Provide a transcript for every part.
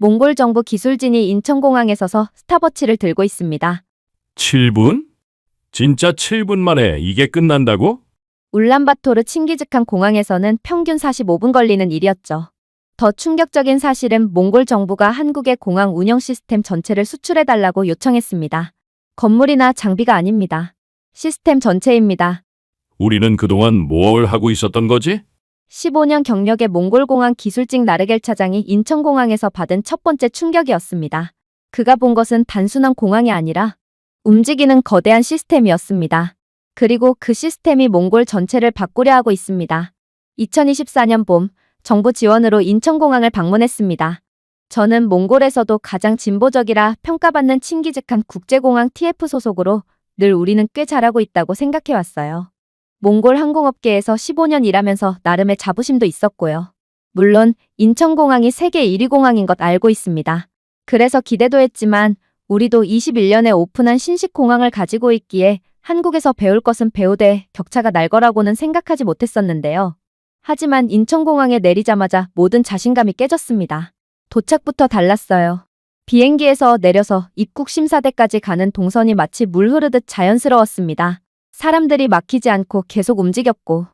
몽골 정부 기술진이 인천공항에 서서 스탑워치를 들고 있습니다. 7분? 진짜 7분 만에 이게 끝난다고? 울란바토르 칭기즈칸 공항에서는 평균 45분 걸리는 일이었죠. 더 충격적인 사실은 몽골 정부가 한국의 공항 운영 시스템 전체를 수출해달라고 요청했습니다. 건물이나 장비가 아닙니다. 시스템 전체입니다. 우리는 그동안 뭘 하고 있었던 거지? 15년 경력의 몽골공항 기술직 나르겔 차장이 인천공항에서 받은 첫 번째 충격이었습니다. 그가 본 것은 단순한 공항이 아니라 움직이는 거대한 시스템이었습니다. 그리고 그 시스템이 몽골 전체를 바꾸려 하고 있습니다. 2024년 봄, 정부 지원으로 인천공항을 방문했습니다. 저는 몽골에서도 가장 진보적이라 평가받는 칭기즈칸 국제공항 TF 소속으로 늘 우리는 꽤 잘하고 있다고 생각해왔어요. 몽골 항공업계에서 15년 일하면서 나름의 자부심도 있었고요. 물론 인천공항이 세계 1위 공항인 것 알고 있습니다. 그래서 기대도 했지만 우리도 21년에 오픈한 신식 공항을 가지고 있기에 한국에서 배울 것은 배우되 격차가 날 거라고는 생각하지 못했었는데요. 하지만 인천공항에 내리자마자 모든 자신감이 깨졌습니다. 도착부터 달랐어요. 비행기에서 내려서 입국 심사대까지 가는 동선이 마치 물 흐르듯 자연스러웠습니다. 사람들이 막히지 않고 계속 움직였고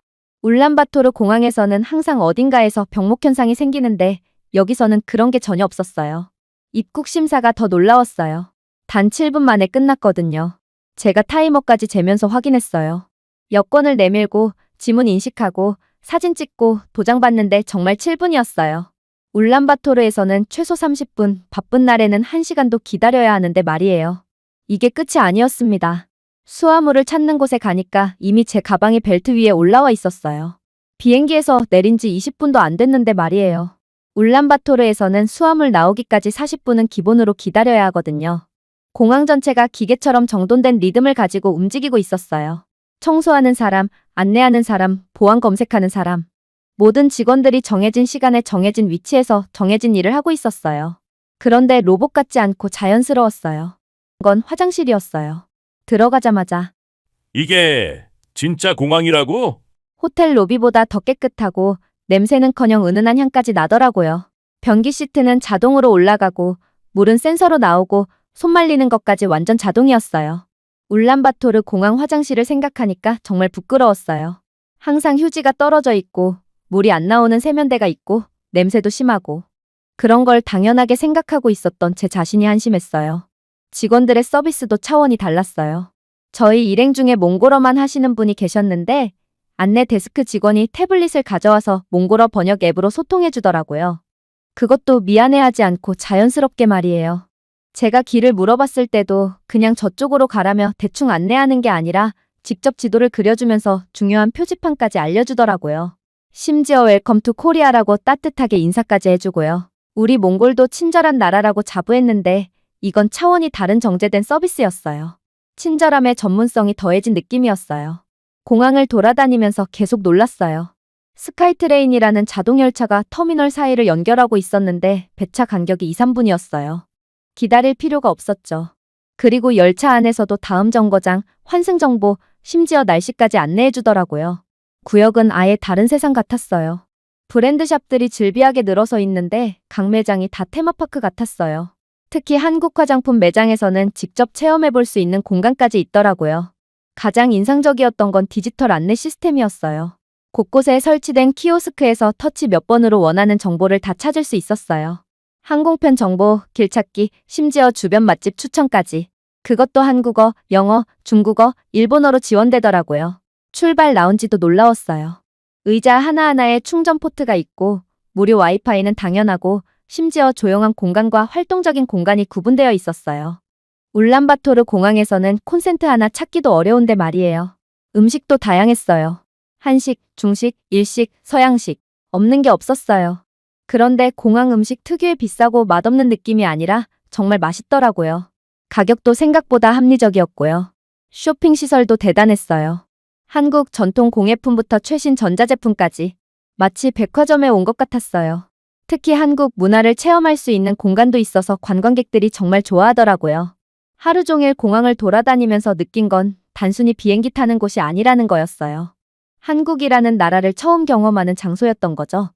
울란바토르 공항에서는 항상 어딘가에서 병목 현상이 생기는데 여기서는 그런 게 전혀 없었어요. 입국 심사가 더 놀라웠어요. 단 7분 만에 끝났거든요. 제가 타이머까지 재면서 확인했어요. 여권을 내밀고 지문 인식하고 사진 찍고 도장 받는데 정말 7분이었어요. 울란바토르에서는 최소 30분, 바쁜 날에는 1시간도 기다려야 하는데 말이에요. 이게 끝이 아니었습니다. 수화물을 찾는 곳에 가니까 이미 제 가방이 벨트 위에 올라와 있었어요. 비행기에서 내린 지 20분도 안 됐는데 말이에요. 울란바토르에서는 수화물 나오기까지 40분은 기본으로 기다려야 하거든요. 공항 전체가 기계처럼 정돈된 리듬을 가지고 움직이고 있었어요. 청소하는 사람, 안내하는 사람, 보안 검색하는 사람. 모든 직원들이 정해진 시간에 정해진 위치에서 정해진 일을 하고 있었어요. 그런데 로봇 같지 않고 자연스러웠어요. 건 화장실이었어요. 들어가자마자 이게 진짜 공항이라고? 호텔 로비보다 더 깨끗하고 냄새는커녕 은은한 향까지 나더라고요. 변기 시트는 자동으로 올라가고 물은 센서로 나오고 손 말리는 것까지 완전 자동이었어요. 울란바토르 공항 화장실을 생각하니까 정말 부끄러웠어요. 항상 휴지가 떨어져 있고 물이 안 나오는 세면대가 있고 냄새도 심하고 그런 걸 당연하게 생각하고 있었던 제 자신이 한심했어요. 직원들의 서비스도 차원이 달랐어요. 저희 일행 중에 몽골어만 하시는 분이 계셨는데 안내 데스크 직원이 태블릿을 가져와서 몽골어 번역 앱으로 소통해 주더라고요. 그것도 미안해하지 않고 자연스럽게 말이에요. 제가 길을 물어봤을 때도 그냥 저쪽으로 가라며 대충 안내하는 게 아니라 직접 지도를 그려주면서 중요한 표지판까지 알려주더라고요. 심지어 웰컴 투 코리아라고 따뜻하게 인사까지 해주고요. 우리 몽골도 친절한 나라라고 자부했는데 이건 차원이 다른 정제된 서비스였어요. 친절함에 전문성이 더해진 느낌이었어요. 공항을 돌아다니면서 계속 놀랐어요. 스카이트레인이라는 자동열차가 터미널 사이를 연결하고 있었는데 배차 간격이 2, 3분이었어요. 기다릴 필요가 없었죠. 그리고 열차 안에서도 다음 정거장, 환승 정보, 심지어 날씨까지 안내해 주더라고요. 구역은 아예 다른 세상 같았어요. 브랜드샵들이 즐비하게 늘어서 있는데 각 매장이 다 테마파크 같았어요. 특히 한국 화장품 매장에서는 직접 체험해 볼 수 있는 공간까지 있더라고요. 가장 인상적이었던 건 디지털 안내 시스템이었어요. 곳곳에 설치된 키오스크에서 터치 몇 번으로 원하는 정보를 다 찾을 수 있었어요. 항공편 정보, 길찾기, 심지어 주변 맛집 추천까지. 그것도 한국어, 영어, 중국어, 일본어로 지원되더라고요. 출발 라운지도 놀라웠어요. 의자 하나하나에 충전 포트가 있고 무료 와이파이는 당연하고 심지어 조용한 공간과 활동적인 공간이 구분되어 있었어요. 울란바토르 공항에서는 콘센트 하나 찾기도 어려운데 말이에요. 음식도 다양했어요. 한식, 중식, 일식, 서양식. 없는 게 없었어요. 그런데 공항 음식 특유의 비싸고 맛없는 느낌이 아니라 정말 맛있더라고요. 가격도 생각보다 합리적이었고요. 쇼핑 시설도 대단했어요. 한국 전통 공예품부터 최신 전자제품까지 마치 백화점에 온 것 같았어요. 특히 한국 문화를 체험할 수 있는 공간도 있어서 관광객들이 정말 좋아하더라고요. 하루 종일 공항을 돌아다니면서 느낀 건 단순히 비행기 타는 곳이 아니라는 거였어요. 한국이라는 나라를 처음 경험하는 장소였던 거죠.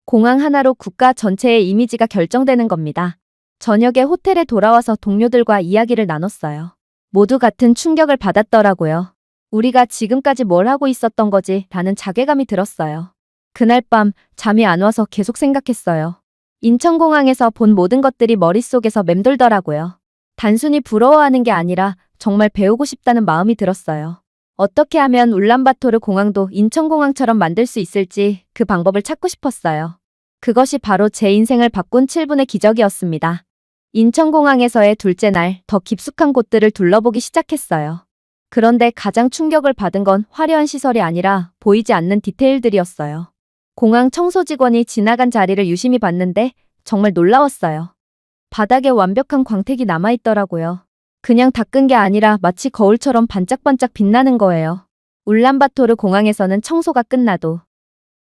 공항 하나로 국가 전체의 이미지가 결정되는 겁니다. 저녁에 호텔에 돌아와서 동료들과 이야기를 나눴어요. 모두 같은 충격을 받았더라고요. 우리가 지금까지 뭘 하고 있었던 거지? 라는 자괴감이 들었어요. 그날 밤 잠이 안 와서 계속 생각했어요. 인천공항에서 본 모든 것들이 머릿속에서 맴돌더라고요. 단순히 부러워하는 게 아니라 정말 배우고 싶다는 마음이 들었어요. 어떻게 하면 울란바토르 공항도 인천공항처럼 만들 수 있을지 그 방법을 찾고 싶었어요. 그것이 바로 제 인생을 바꾼 7분의 기적이었습니다. 인천공항에서의 둘째 날 더 깊숙한 곳들을 둘러보기 시작했어요. 그런데 가장 충격을 받은 건 화려한 시설이 아니라 보이지 않는 디테일들이었어요. 공항 청소 직원이 지나간 자리를 유심히 봤는데 정말 놀라웠어요. 바닥에 완벽한 광택이 남아있더라고요. 그냥 닦은 게 아니라 마치 거울처럼 반짝반짝 빛나는 거예요. 울란바토르 공항에서는 청소가 끝나도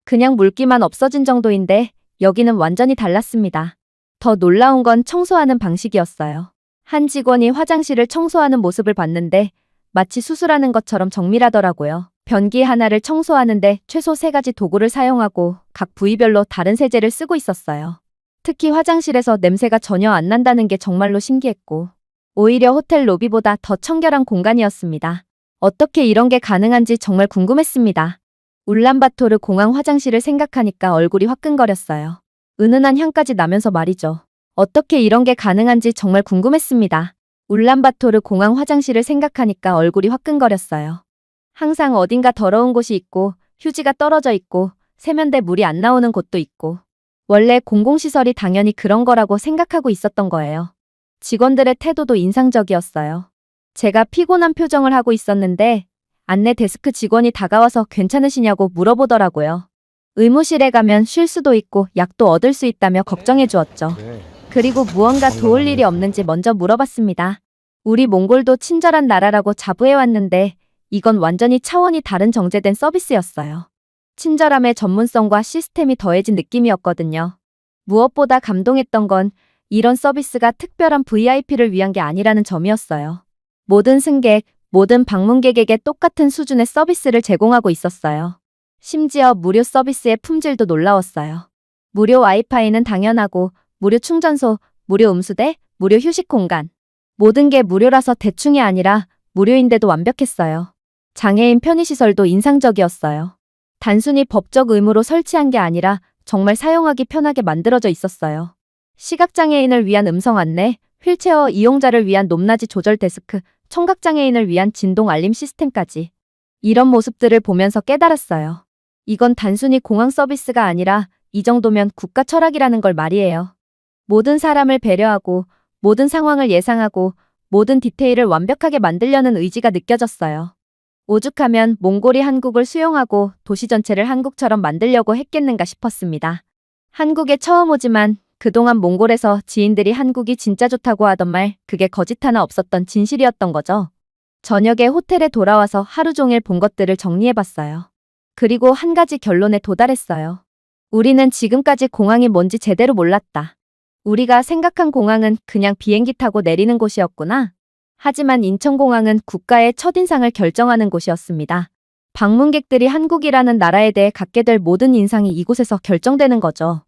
그냥 물기만 없어진 정도인데 여기는 완전히 달랐습니다. 더 놀라운 건 청소하는 방식이었어요. 한 직원이 화장실을 청소하는 모습을 봤는데 마치 수술하는 것처럼 정밀하더라고요. 변기 하나를 청소하는데 최소 3가지 도구를 사용하고 각 부위별로 다른 세제를 쓰고 있었어요. 특히 화장실에서 냄새가 전혀 안 난다는 게 정말로 신기했고 오히려 호텔 로비보다 더 청결한 공간이었습니다. 어떻게 이런 게 가능한지 정말 궁금했습니다. 울란바토르 공항 화장실을 생각하니까 얼굴이 화끈거렸어요. 은은한 향까지 나면서 말이죠. 어떻게 이런 게 가능한지 정말 궁금했습니다. 울란바토르 공항 화장실을 생각하니까 얼굴이 화끈거렸어요. 항상 어딘가 더러운 곳이 있고 휴지가 떨어져 있고 세면대 물이 안 나오는 곳도 있고 원래 공공시설이 당연히 그런 거라고 생각하고 있었던 거예요. 직원들의 태도도 인상적이었어요. 제가 피곤한 표정을 하고 있었는데 안내 데스크 직원이 다가와서 괜찮으시냐고 물어보더라고요. 의무실에 가면 쉴 수도 있고 약도 얻을 수 있다며 걱정해 주었죠. 그리고 무언가 도울 일이 없는지 먼저 물어봤습니다. 우리 몽골도 친절한 나라라고 자부해왔는데 이건 완전히 차원이 다른 정제된 서비스였어요. 친절함의 전문성과 시스템이 더해진 느낌이었거든요. 무엇보다 감동했던 건 이런 서비스가 특별한 VIP를 위한 게 아니라는 점이었어요. 모든 승객, 모든 방문객에게 똑같은 수준의 서비스를 제공하고 있었어요. 심지어 무료 서비스의 품질도 놀라웠어요. 무료 와이파이는 당연하고 무료 충전소, 무료 음수대, 무료 휴식 공간. 모든 게 무료라서 대충이 아니라 무료인데도 완벽했어요. 장애인 편의시설도 인상적이었어요. 단순히 법적 의무로 설치한 게 아니라 정말 사용하기 편하게 만들어져 있었어요. 시각장애인을 위한 음성 안내, 휠체어 이용자를 위한 높낮이 조절 데스크, 청각장애인을 위한 진동 알림 시스템까지. 이런 모습들을 보면서 깨달았어요. 이건 단순히 공항 서비스가 아니라 이 정도면 국가 철학이라는 걸 말이에요. 모든 사람을 배려하고 모든 상황을 예상하고 모든 디테일을 완벽하게 만들려는 의지가 느껴졌어요. 오죽하면 몽골이 한국을 수용하고 도시 전체를 한국처럼 만들려고 했겠는가 싶었습니다. 한국에 처음 오지만 그동안 몽골에서 지인들이 한국이 진짜 좋다고 하던 말, 그게 거짓 하나 없었던 진실이었던 거죠. 저녁에 호텔에 돌아와서 하루 종일 본 것들을 정리해봤어요. 그리고 한 가지 결론에 도달했어요. 우리는 지금까지 공항이 뭔지 제대로 몰랐다. 우리가 생각한 공항은 그냥 비행기 타고 내리는 곳이었구나. 하지만 인천공항은 국가의 첫인상을 결정하는 곳이었습니다. 방문객들이 한국이라는 나라에 대해 갖게 될 모든 인상이 이곳에서 결정되는 거죠.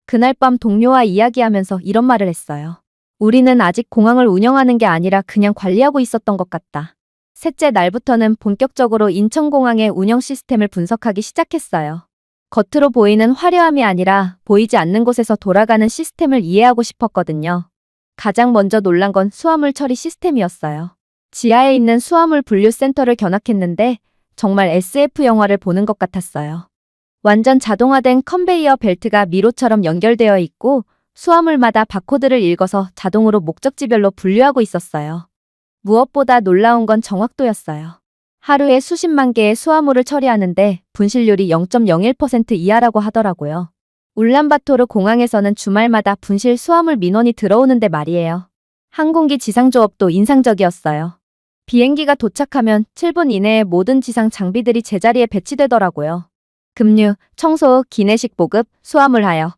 그날 밤 동료와 이야기하면서 이런 말을 했어요. 우리는 아직 공항을 운영하는 게 아니라 그냥 관리하고 있었던 것 같다. 셋째 날부터는 본격적으로 인천공항의 운영 시스템을 분석하기 시작했어요. 겉으로 보이는 화려함이 아니라 보이지 않는 곳에서 돌아가는 시스템을 이해하고 싶었거든요. 가장 먼저 놀란 건 수화물 처리 시스템이었어요. 지하에 있는 수화물 분류 센터를 견학했는데 정말 SF 영화를 보는 것 같았어요. 완전 자동화된 컨베이어 벨트가 미로처럼 연결되어 있고 수화물마다 바코드를 읽어서 자동으로 목적지별로 분류하고 있었어요. 무엇보다 놀라운 건 정확도였어요. 하루에 수십만 개의 수화물을 처리하는데 분실률이 0.01% 이하라고 하더라고요. 울란바토르 공항에서는 주말마다 분실 수화물 민원이 들어오는데 말이에요. 항공기 지상조업도 인상적이었어요. 비행기가 도착하면 7분 이내에 모든 지상 장비들이 제자리에 배치되더라고요. 급류, 청소, 기내식 보급, 수화물 하여.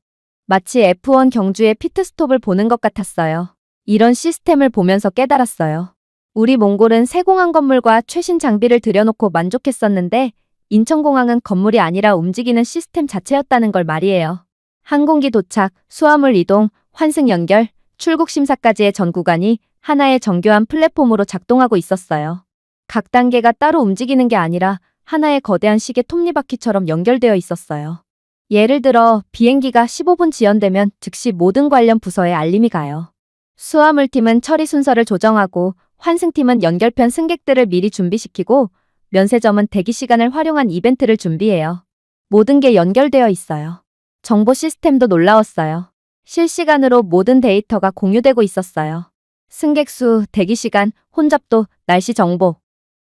마치 F1 경주의 피트스톱을 보는 것 같았어요. 이런 시스템을 보면서 깨달았어요. 우리 몽골은 새 공항 건물과 최신 장비를 들여놓고 만족했었는데 인천공항은 건물이 아니라 움직이는 시스템 자체였다는 걸 말이에요. 항공기 도착, 수화물 이동, 환승 연결, 출국 심사까지의 전 구간이 하나의 정교한 플랫폼으로 작동하고 있었어요. 각 단계가 따로 움직이는 게 아니라 하나의 거대한 시계 톱니바퀴처럼 연결되어 있었어요. 예를 들어 비행기가 15분 지연되면 즉시 모든 관련 부서에 알림이 가요. 수화물팀은 처리 순서를 조정하고 환승팀은 연결편 승객들을 미리 준비시키고 면세점은 대기 시간을 활용한 이벤트를 준비해요. 모든 게 연결되어 있어요. 정보 시스템도 놀라웠어요. 실시간으로 모든 데이터가 공유되고 있었어요. 승객 수, 대기 시간, 혼잡도, 날씨 정보.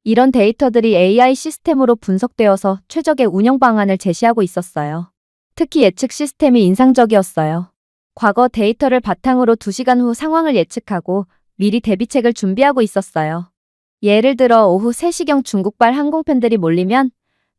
이런 데이터들이 AI 시스템으로 분석되어서 최적의 운영 방안을 제시하고 있었어요. 특히 예측 시스템이 인상적이었어요. 과거 데이터를 바탕으로 2시간 후 상황을 예측하고 미리 대비책을 준비하고 있었어요. 예를 들어 오후 3시경 중국발 항공편들이 몰리면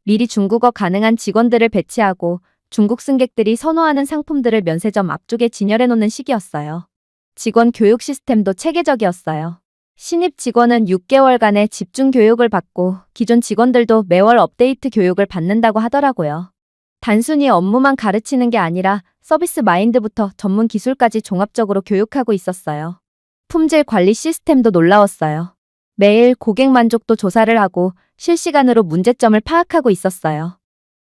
미리 중국어 가능한 직원들을 배치하고 중국 승객들이 선호하는 상품들을 면세점 앞쪽에 진열해 놓는 시기였어요. 직원 교육 시스템도 체계적이었어요. 신입 직원은 6개월간의 집중 교육을 받고 기존 직원들도 매월 업데이트 교육을 받는다고 하더라고요. 단순히 업무만 가르치는 게 아니라 서비스 마인드부터 전문 기술까지 종합적으로 교육하고 있었어요. 품질 관리 시스템도 놀라웠어요. 매일 고객 만족도 조사를 하고 실시간으로 문제점을 파악하고 있었어요.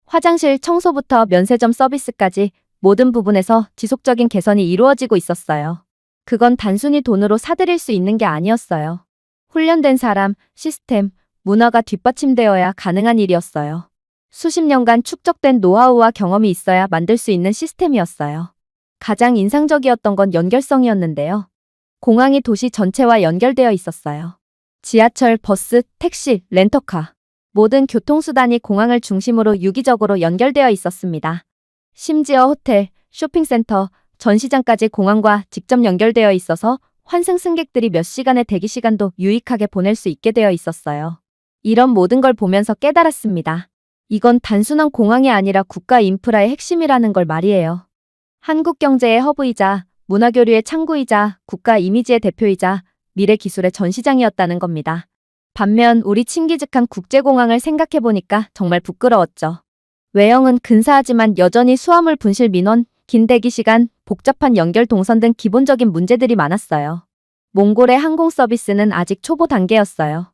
화장실 청소부터 면세점 서비스까지 모든 부분에서 지속적인 개선이 이루어지고 있었어요. 그건 단순히 돈으로 사들일 수 있는 게 아니었어요. 훈련된 사람, 시스템, 문화가 뒷받침되어야 가능한 일이었어요. 수십 년간 축적된 노하우와 경험이 있어야 만들 수 있는 시스템이었어요. 가장 인상적이었던 건 연결성이었는데요. 공항이 도시 전체와 연결되어 있었어요. 지하철, 버스, 택시, 렌터카. 모든 교통수단이 공항을 중심으로 유기적으로 연결되어 있었습니다. 심지어 호텔, 쇼핑센터, 전시장까지 공항과 직접 연결되어 있어서 환승 승객들이 몇 시간의 대기 시간도 유익하게 보낼 수 있게 되어 있었어요. 이런 모든 걸 보면서 깨달았습니다. 이건 단순한 공항이 아니라 국가 인프라의 핵심이라는 걸 말이에요. 한국 경제의 허브이자 문화교류의 창구이자 국가 이미지의 대표이자 미래 기술의 전시장이었다는 겁니다. 반면 우리 친기직한 국제공항을 생각해보니까 정말 부끄러웠죠. 외형은 근사하지만 여전히 수화물 분실 민원, 긴 대기 시간, 복잡한 연결 동선 등 기본적인 문제들이 많았어요. 몽골의 항공 서비스는 아직 초보 단계였어요.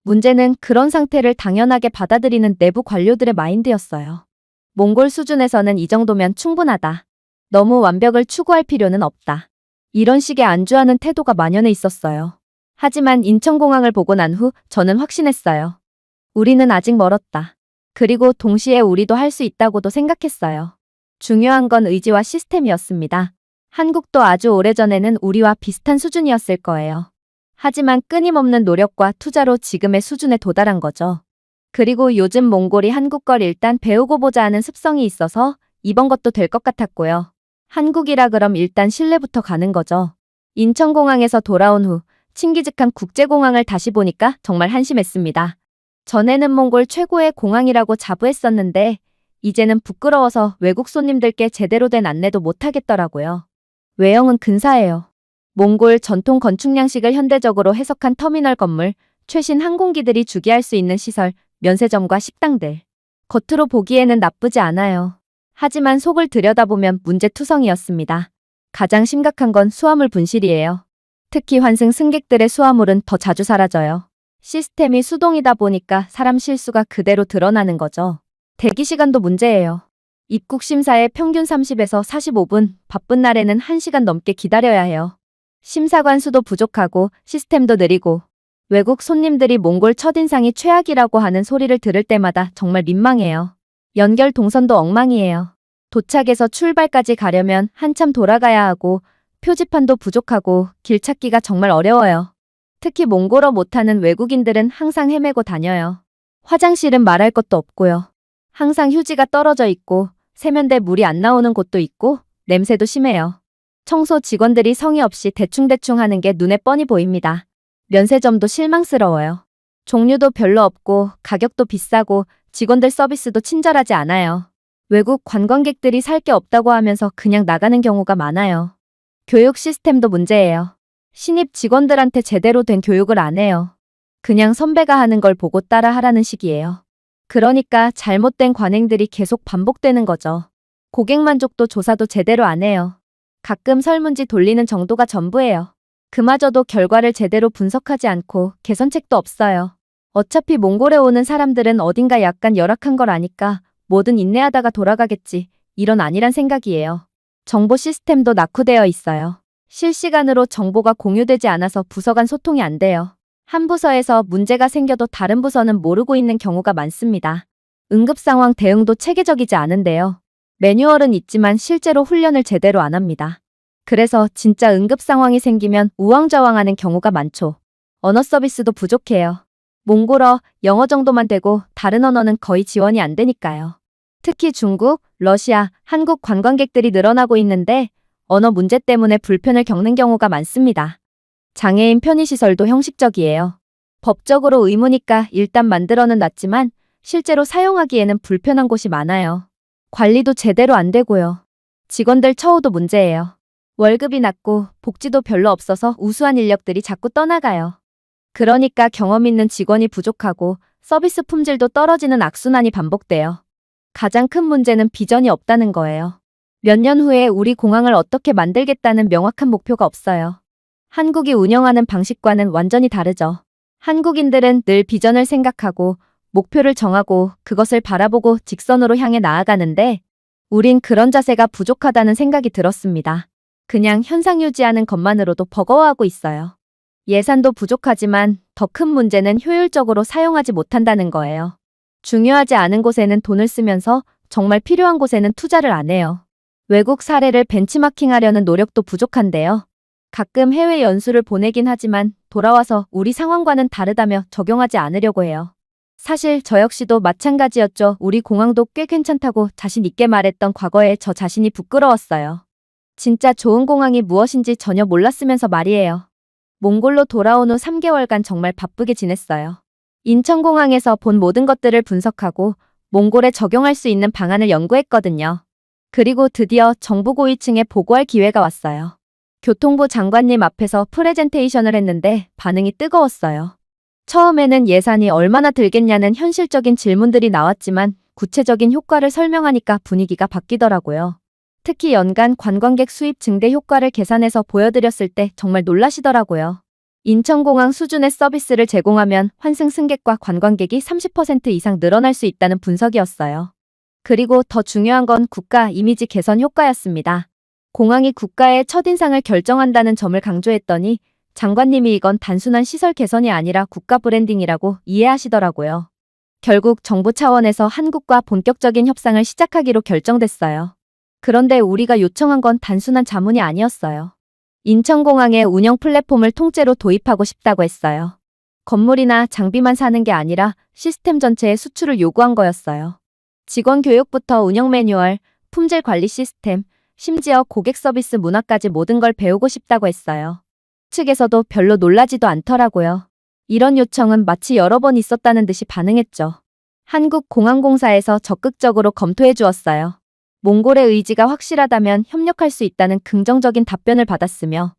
문제는 그런 상태를 당연하게 받아들이는 내부 관료들의 마인드였어요. 몽골 수준에서는 이 정도면 충분하다. 너무 완벽을 추구할 필요는 없다. 이런 식의 안주하는 태도가 만연해 있었어요. 하지만 인천공항을 보고 난 후 저는 확신했어요. 우리는 아직 멀었다. 그리고 동시에 우리도 할 수 있다고도 생각했어요. 중요한 건 의지와 시스템이었습니다. 한국도 아주 오래전에는 우리와 비슷한 수준이었을 거예요. 하지만 끊임없는 노력과 투자로 지금의 수준에 도달한 거죠. 그리고 요즘 몽골이 한국 걸 일단 배우고 보자 하는 습성이 있어서 이번 것도 될 것 같았고요. 한국이라 그럼 일단 신뢰부터 가는 거죠. 인천공항에서 돌아온 후 친기직한 국제공항을 다시 보니까 정말 한심했습니다. 전에는 몽골 최고의 공항이라고 자부했었는데 이제는 부끄러워서 외국 손님들께 제대로 된 안내도 못하겠더라고요. 외형은 근사해요. 몽골 전통 건축 양식을 현대적으로 해석한 터미널 건물, 최신 항공기들이 주기할 수 있는 시설, 면세점과 식당들. 겉으로 보기에는 나쁘지 않아요. 하지만 속을 들여다보면 문제투성이었습니다. 가장 심각한 건 수화물 분실이에요. 특히 환승 승객들의 수화물은 더 자주 사라져요. 시스템이 수동이다 보니까 사람 실수가 그대로 드러나는 거죠. 대기 시간도 문제예요. 입국 심사에 평균 30에서 45분, 바쁜 날에는 1시간 넘게 기다려야 해요. 심사관 수도 부족하고 시스템도 느리고 외국 손님들이 몽골 첫인상이 최악이라고 하는 소리를 들을 때마다 정말 민망해요. 연결 동선도 엉망이에요. 도착에서 출발까지 가려면 한참 돌아가야 하고 표지판도 부족하고 길 찾기가 정말 어려워요. 특히 몽골어 못하는 외국인들은 항상 헤매고 다녀요. 화장실은 말할 것도 없고요. 항상 휴지가 떨어져 있고 세면대 물이 안 나오는 곳도 있고 냄새도 심해요. 청소 직원들이 성의 없이 대충대충 하는 게 눈에 뻔히 보입니다. 면세점도 실망스러워요. 종류도 별로 없고 가격도 비싸고 직원들 서비스도 친절하지 않아요. 외국 관광객들이 살 게 없다고 하면서 그냥 나가는 경우가 많아요. 교육 시스템도 문제예요. 신입 직원들한테 제대로 된 교육을 안 해요. 그냥 선배가 하는 걸 보고 따라 하라는 식이에요. 그러니까 잘못된 관행들이 계속 반복되는 거죠. 고객 만족도 조사도 제대로 안 해요. 가끔 설문지 돌리는 정도가 전부예요. 그마저도 결과를 제대로 분석하지 않고 개선책도 없어요. 어차피 몽골에 오는 사람들은 어딘가 약간 열악한 걸 아니까 뭐든 인내하다가 돌아가겠지. 이런 아니란 생각이에요. 정보 시스템도 낙후되어 있어요. 실시간으로 정보가 공유되지 않아서 부서 간 소통이 안 돼요. 한 부서에서 문제가 생겨도 다른 부서는 모르고 있는 경우가 많습니다. 응급 상황 대응도 체계적이지 않은데요. 매뉴얼은 있지만 실제로 훈련을 제대로 안 합니다. 그래서 진짜 응급 상황이 생기면 우왕좌왕하는 경우가 많죠. 언어 서비스도 부족해요. 몽골어, 영어 정도만 되고 다른 언어는 거의 지원이 안 되니까요. 특히 중국, 러시아, 한국 관광객들이 늘어나고 있는데 언어 문제 때문에 불편을 겪는 경우가 많습니다. 장애인 편의시설도 형식적이에요. 법적으로 의무니까 일단 만들어는 놨지만 실제로 사용하기에는 불편한 곳이 많아요. 관리도 제대로 안 되고요. 직원들 처우도 문제예요. 월급이 낮고 복지도 별로 없어서 우수한 인력들이 자꾸 떠나가요. 그러니까 경험 있는 직원이 부족하고 서비스 품질도 떨어지는 악순환이 반복돼요. 가장 큰 문제는 비전이 없다는 거예요. 몇 년 후에 우리 공항을 어떻게 만들겠다는 명확한 목표가 없어요. 한국이 운영하는 방식과는 완전히 다르죠. 한국인들은 늘 비전을 생각하고 목표를 정하고 그것을 바라보고 직선으로 향해 나아가는데 우린 그런 자세가 부족하다는 생각이 들었습니다. 그냥 현상 유지하는 것만으로도 버거워하고 있어요. 예산도 부족하지만 더 큰 문제는 효율적으로 사용하지 못한다는 거예요. 중요하지 않은 곳에는 돈을 쓰면서 정말 필요한 곳에는 투자를 안 해요. 외국 사례를 벤치마킹하려는 노력도 부족한데요. 가끔 해외 연수를 보내긴 하지만 돌아와서 우리 상황과는 다르다며 적용하지 않으려고 해요. 사실 저 역시도 마찬가지였죠. 우리 공항도 꽤 괜찮다고 자신 있게 말했던 과거에 저 자신이 부끄러웠어요. 진짜 좋은 공항이 무엇인지 전혀 몰랐으면서 말이에요. 몽골로 돌아온 후 3개월간 정말 바쁘게 지냈어요. 인천공항에서 본 모든 것들을 분석하고 몽골에 적용할 수 있는 방안을 연구했거든요. 그리고 드디어 정부 고위층에 보고할 기회가 왔어요. 교통부 장관님 앞에서 프레젠테이션을 했는데 반응이 뜨거웠어요. 처음에는 예산이 얼마나 들겠냐는 현실적인 질문들이 나왔지만 구체적인 효과를 설명하니까 분위기가 바뀌더라고요. 특히 연간 관광객 수입 증대 효과를 계산해서 보여드렸을 때 정말 놀라시더라고요. 인천공항 수준의 서비스를 제공하면 환승 승객과 관광객이 30% 이상 늘어날 수 있다는 분석이었어요. 그리고 더 중요한 건 국가 이미지 개선 효과였습니다. 공항이 국가의 첫인상을 결정한다는 점을 강조했더니 장관님이 이건 단순한 시설 개선이 아니라 국가 브랜딩이라고 이해하시더라고요. 결국 정부 차원에서 한국과 본격적인 협상을 시작하기로 결정됐어요. 그런데 우리가 요청한 건 단순한 자문이 아니었어요. 인천공항에 운영 플랫폼을 통째로 도입하고 싶다고 했어요. 건물이나 장비만 사는 게 아니라 시스템 전체의 수출을 요구한 거였어요. 직원 교육부터 운영 매뉴얼, 품질 관리 시스템, 심지어 고객 서비스 문화까지 모든 걸 배우고 싶다고 했어요. 측에서도 별로 놀라지도 않더라고요. 이런 요청은 마치 여러 번 있었다는 듯이 반응했죠. 한국공항공사에서 적극적으로 검토해 주었어요. 몽골의 의지가 확실하다면 협력할 수 있다는 긍정적인 답변을 받았으며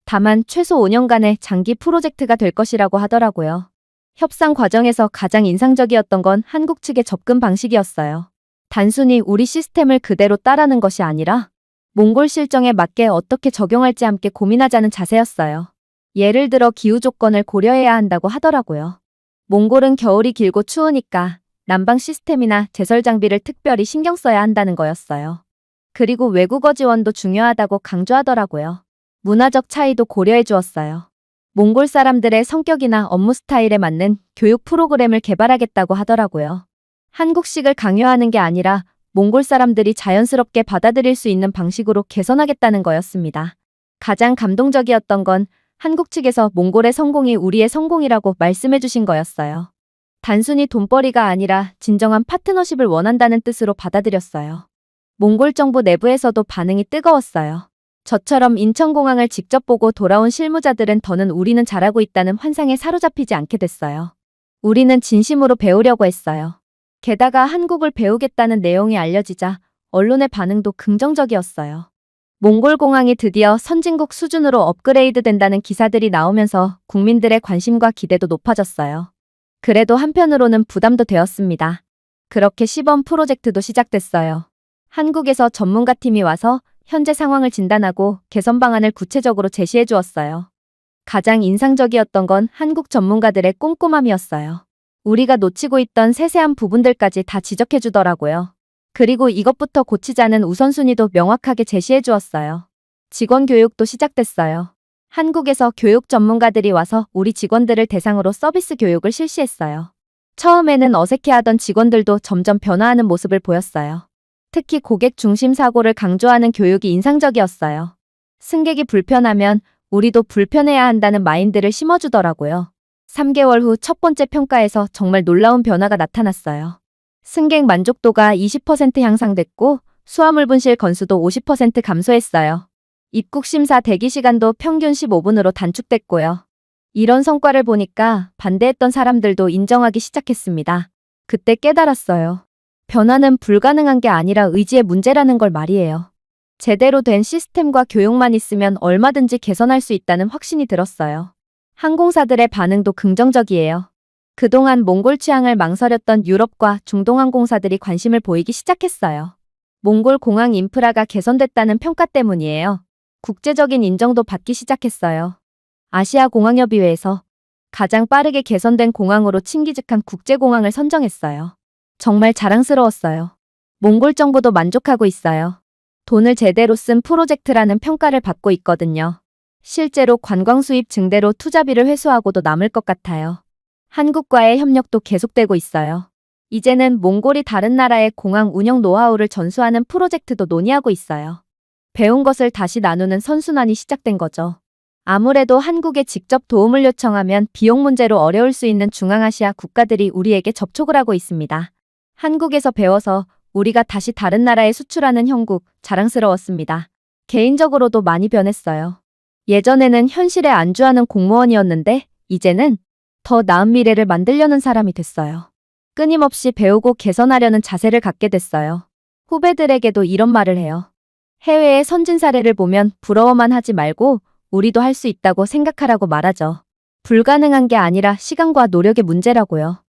다만 최소 5년간의 장기 프로젝트가 될 것이라고 하더라고요. 협상 과정에서 가장 인상적이었던 건 한국 측의 접근 방식이었어요. 단순히 우리 시스템을 그대로 따르는 것이 아니라 몽골 실정에 맞게 어떻게 적용할지 함께 고민하자는 자세였어요. 예를 들어 기후 조건을 고려해야 한다고 하더라고요. 몽골은 겨울이 길고 추우니까 난방 시스템이나 제설 장비를 특별히 신경 써야 한다는 거였어요. 그리고 외국어 지원도 중요하다고 강조하더라고요. 문화적 차이도 고려해 주었어요. 몽골 사람들의 성격이나 업무 스타일에 맞는 교육 프로그램을 개발하겠다고 하더라고요. 한국식을 강요하는 게 아니라 몽골 사람들이 자연스럽게 받아들일 수 있는 방식으로 개선하겠다는 거였습니다. 가장 감동적이었던 건 한국 측에서 몽골의 성공이 우리의 성공이라고 말씀해 주신 거였어요. 단순히 돈벌이가 아니라 진정한 파트너십을 원한다는 뜻으로 받아들였어요. 몽골 정부 내부에서도 반응이 뜨거웠어요. 저처럼 인천공항을 직접 보고 돌아온 실무자들은 더는 우리는 잘하고 있다는 환상에 사로잡히지 않게 됐어요. 우리는 진심으로 배우려고 했어요. 게다가 한국을 배우겠다는 내용이 알려지자 언론의 반응도 긍정적이었어요. 몽골 공항이 드디어 선진국 수준으로 업그레이드 된다는 기사들이 나오면서 국민들의 관심과 기대도 높아졌어요. 그래도 한편으로는 부담도 되었습니다. 그렇게 시범 프로젝트도 시작됐어요. 한국에서 전문가 팀이 와서 현재 상황을 진단하고 개선 방안을 구체적으로 제시해 주었어요. 가장 인상적이었던 건 한국 전문가들의 꼼꼼함이었어요. 우리가 놓치고 있던 세세한 부분들까지 다 지적해 주더라고요. 그리고 이것부터 고치자는 우선순위도 명확하게 제시해 주었어요. 직원 교육도 시작됐어요. 한국에서 교육 전문가들이 와서 우리 직원들을 대상으로 서비스 교육을 실시했어요. 처음에는 어색해하던 직원들도 점점 변화하는 모습을 보였어요. 특히 고객 중심 사고를 강조하는 교육이 인상적이었어요. 승객이 불편하면 우리도 불편해야 한다는 마인드를 심어주더라고요. 3개월 후 첫 번째 평가에서 정말 놀라운 변화가 나타났어요. 승객 만족도가 20% 향상됐고 수화물 분실 건수도 50% 감소했어요. 입국 심사 대기 시간도 평균 15분으로 단축됐고요. 이런 성과를 보니까 반대했던 사람들도 인정하기 시작했습니다. 그때 깨달았어요. 변화는 불가능한 게 아니라 의지의 문제라는 걸 말이에요. 제대로 된 시스템과 교육만 있으면 얼마든지 개선할 수 있다는 확신이 들었어요. 항공사들의 반응도 긍정적이에요. 그동안 몽골 취항을 망설였던 유럽과 중동 항공사들이 관심을 보이기 시작했어요. 몽골 공항 인프라가 개선됐다는 평가 때문이에요. 국제적인 인정도 받기 시작했어요. 아시아 공항협의회에서 가장 빠르게 개선된 공항으로 칭기즈칸 국제공항을 선정했어요. 정말 자랑스러웠어요. 몽골 정부도 만족하고 있어요. 돈을 제대로 쓴 프로젝트라는 평가를 받고 있거든요. 실제로 관광 수입 증대로 투자비를 회수하고도 남을 것 같아요. 한국과의 협력도 계속되고 있어요. 이제는 몽골이 다른 나라의 공항 운영 노하우를 전수하는 프로젝트도 논의하고 있어요. 배운 것을 다시 나누는 선순환이 시작된 거죠. 아무래도 한국에 직접 도움을 요청하면 비용 문제로 어려울 수 있는 중앙아시아 국가들이 우리에게 접촉을 하고 있습니다. 한국에서 배워서 우리가 다시 다른 나라에 수출하는 형국, 자랑스러웠습니다. 개인적으로도 많이 변했어요. 예전에는 현실에 안주하는 공무원이었는데 이제는 더 나은 미래를 만들려는 사람이 됐어요. 끊임없이 배우고 개선하려는 자세를 갖게 됐어요. 후배들에게도 이런 말을 해요. 해외의 선진 사례를 보면 부러워만 하지 말고 우리도 할 수 있다고 생각하라고 말하죠. 불가능한 게 아니라 시간과 노력의 문제라고요.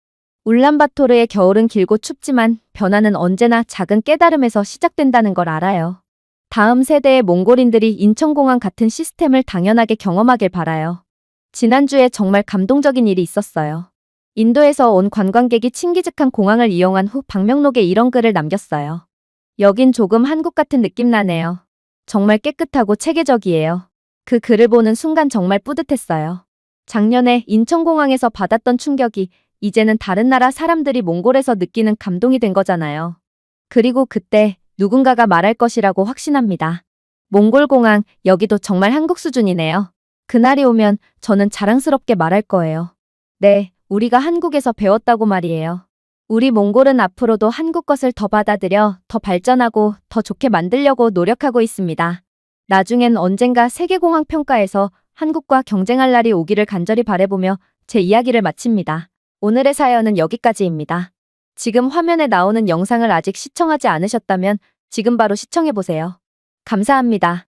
울란바토르의 겨울은 길고 춥지만 변화는 언제나 작은 깨달음에서 시작된다는 걸 알아요. 다음 세대의 몽골인들이 인천공항 같은 시스템을 당연하게 경험하길 바라요. 지난주에 정말 감동적인 일이 있었어요. 인도에서 온 관광객이 칭기즈칸 공항을 이용한 후 방명록에 이런 글을 남겼어요. 여긴 조금 한국 같은 느낌 나네요. 정말 깨끗하고 체계적이에요. 그 글을 보는 순간 정말 뿌듯했어요. 작년에 인천공항에서 받았던 충격이 이제는 다른 나라 사람들이 몽골에서 느끼는 감동이 된 거잖아요. 그리고 그때 누군가가 말할 것이라고 확신합니다. 몽골공항, 여기도 정말 한국 수준이네요. 그날이 오면 저는 자랑스럽게 말할 거예요. 네, 우리가 한국에서 배웠다고 말이에요. 우리 몽골은 앞으로도 한국 것을 더 받아들여 더 발전하고 더 좋게 만들려고 노력하고 있습니다. 나중엔 언젠가 세계공항 평가에서 한국과 경쟁할 날이 오기를 간절히 바라보며 제 이야기를 마칩니다. 오늘의 사연은 여기까지입니다. 지금 화면에 나오는 영상을 아직 시청하지 않으셨다면 지금 바로 시청해보세요. 감사합니다.